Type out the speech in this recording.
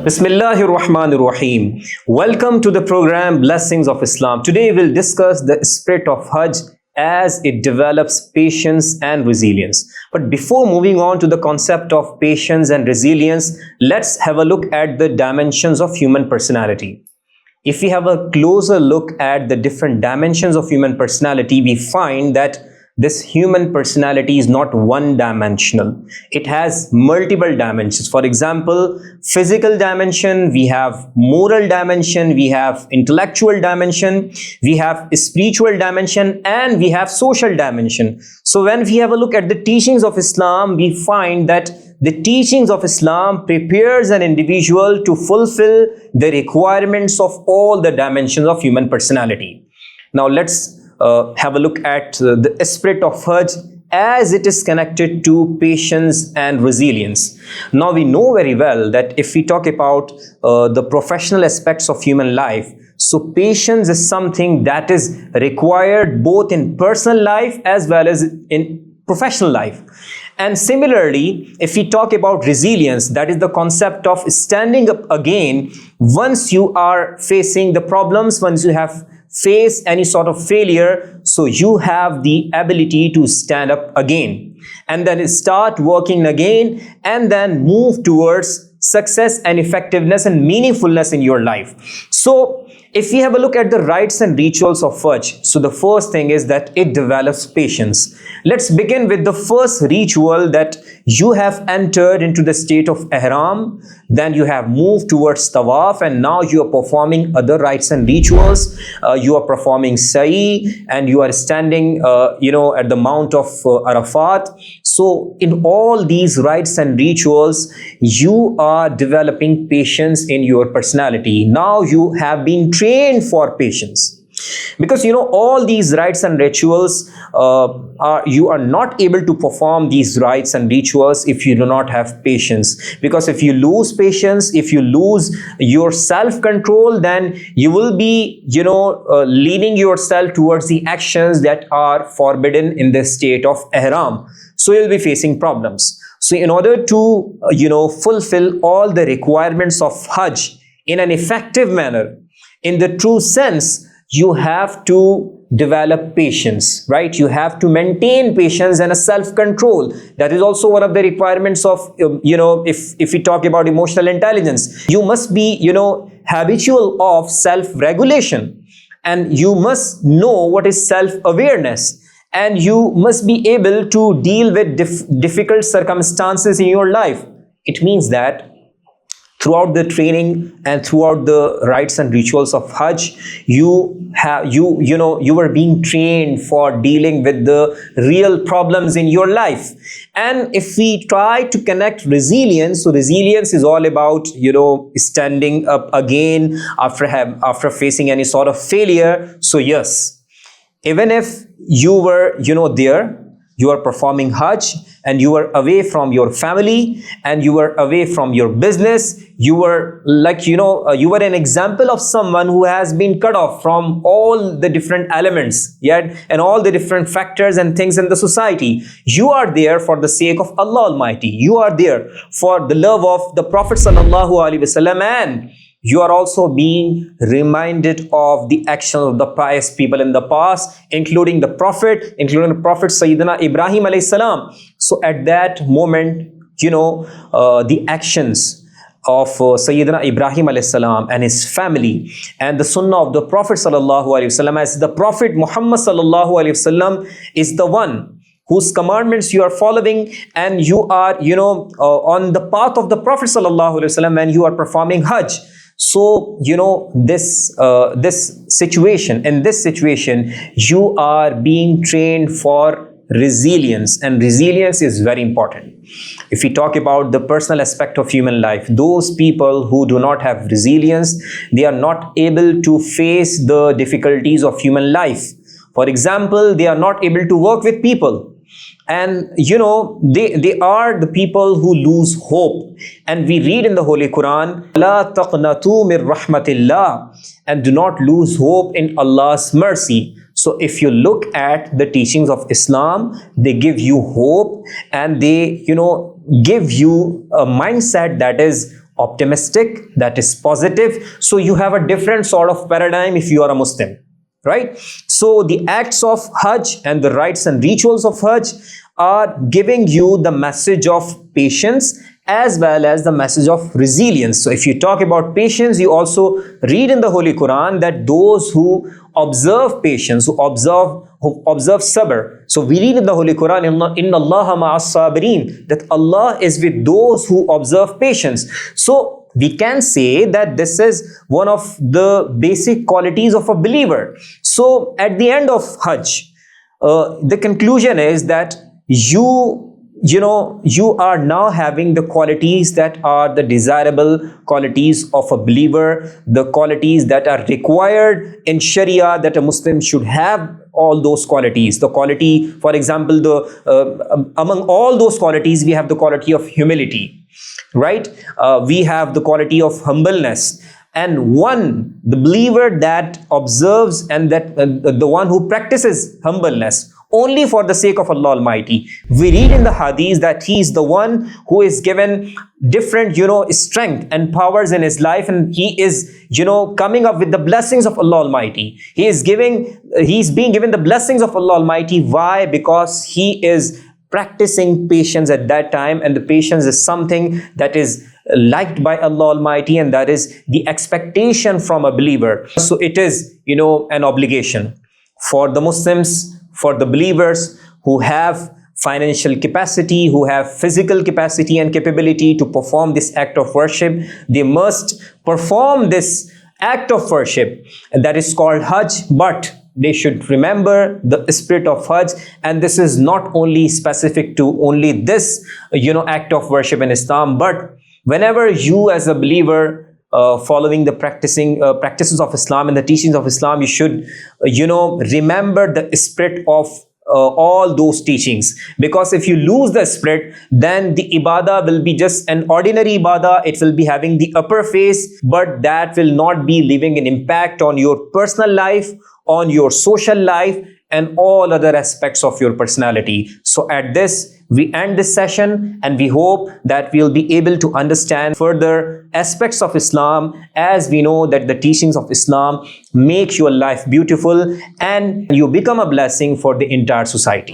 Bismillahir Rahmanir Rahim. Welcome to the program Blessings of Islam. Today we'll discuss the spirit of Hajj as it develops patience and resilience. But before moving on to the concept of patience and resilience, let's have a look at the dimensions of human personality. If we have a closer look at the different dimensions of human personality, we find that this human personality is not one dimensional. It has multiple dimensions. For example, physical dimension, we have moral dimension, we have intellectual dimension, we have spiritual dimension, and we have social dimension. So when we have a look at the teachings of Islam, we find that the teachings of Islam prepares an individual to fulfill the requirements of all the dimensions of human personality. Now let's have a look at the spirit of Hajj as it is connected to patience and resilience. Now we know very well that if we talk about the professional aspects of human life, so patience is something that is required both in personal life as well as in professional life. And similarly, if we talk about resilience, that is the concept of standing up again once you are facing the problems, once you have face any sort of failure, so you have the ability to stand up again and then start working again and then move towards success and effectiveness and meaningfulness in your life. So if we have a look at the rites and rituals of Hajj, so the first thing is that it develops patience. Let's begin with the first ritual, that you have entered into the state of Ihram, then you have moved towards Tawaf, and now you are performing other rites and rituals. You are performing Sa'i and you are standing at the Mount of Arafat. So in all these rites and rituals, you are developing patience in your personality. Now you have been trained for patience. Because all these rites and rituals, you are not able to perform these rites and rituals if you do not have patience. Because if you lose patience, if you lose your self-control, then you will be leading yourself towards the actions that are forbidden in the state of Ihram. So you'll be facing problems. So in order to fulfill all the requirements of Hajj in an effective manner, in the true sense, you have to develop patience, right? You have to maintain patience and a self-control. That is also one of the requirements of, if we talk about emotional intelligence, you must be, habitual of self-regulation, and you must know what is self-awareness, and you must be able to deal with difficult circumstances in your life. It means that throughout the training and throughout the rites and rituals of Hajj, you were being trained for dealing with the real problems in your life. And if we try to connect resilience, so resilience is all about standing up again after facing any sort of failure. So yes, even if you were there, you are performing Hajj and you were away from your family and you were away from your business, you were you were an example of someone who has been cut off from all the different elements, and all the different factors and things in the society. You are there for the sake of Allah Almighty. You are there for the love of the Prophet Sallallahu Alaihi Wasallam, and you are also being reminded of the actions of the pious people in the past, including the Prophet Sayyidina Ibrahim alayhi salam. So at that moment, the actions of Sayyidina Ibrahim alayhi salam and his family, and the sunnah of the Prophet sallallahu alaihi wasallam, as the Prophet Muhammad sallallahu alaihi wasallam is the one whose commandments you are following, and you are on the path of the Prophet sallallahu alaihi wasallam when you are performing Hajj. So this situation, you are being trained for resilience, and resilience is very important. If we talk about the personal aspect of human life, those people who do not have resilience, they are not able to face the difficulties of human life. For example, they are not able to work with people. And they are the people who lose hope. And we read in the Holy Quran, "La taqnatu min rahmatillah," and do not lose hope in Allah's mercy. So if you look at the teachings of Islam, they give you hope, and they give you a mindset that is optimistic, that is positive. So you have a different sort of paradigm if you are a Muslim, right? So the acts of Hajj and the rites and rituals of Hajj are giving you the message of patience as well as the message of resilience. So if you talk about patience, you also read in the Holy Quran that those who observe patience, who observe sabr. So we read in the Holy Quran, Inna Allaha ma'as sabirin, that Allah is with those who observe patience. So we can say that this is one of the basic qualities of a believer. So at the end of Hajj, the conclusion is that you are now having the qualities that are the desirable qualities of a believer, the qualities that are required in Sharia, that a Muslim should have all those qualities. The quality, for example, among all those qualities, we have the quality of humility, right? We have the quality of humbleness. And the believer that observes and that the one who practices humbleness only for the sake of Allah Almighty. We read in the Hadith that he is the one who is given different, strength and powers in his life, and he is, coming up with the blessings of Allah Almighty. He's being given the blessings of Allah Almighty. Why? Because he is practicing patience at that time, and the patience is something that is liked by Allah Almighty, and that is the expectation from a believer. So it is, an obligation for the Muslims, for the believers who have financial capacity, who have physical capacity and capability to perform this act of worship. They must perform this act of worship that is called Hajj, but they should remember the spirit of Hajj. And this is not only specific to only this, act of worship in Islam, but whenever you as a believer following the practices of Islam and the teachings of Islam, you should, remember the spirit of all those teachings. Because if you lose the spirit, then the ibadah will be just an ordinary ibadah. It will be having the upper face, but that will not be leaving an impact on your personal life, on your social life, and all other aspects of your personality. So at this, we end this session, and we hope that we'll be able to understand further aspects of Islam, as we know that the teachings of Islam make your life beautiful and you become a blessing for the entire society.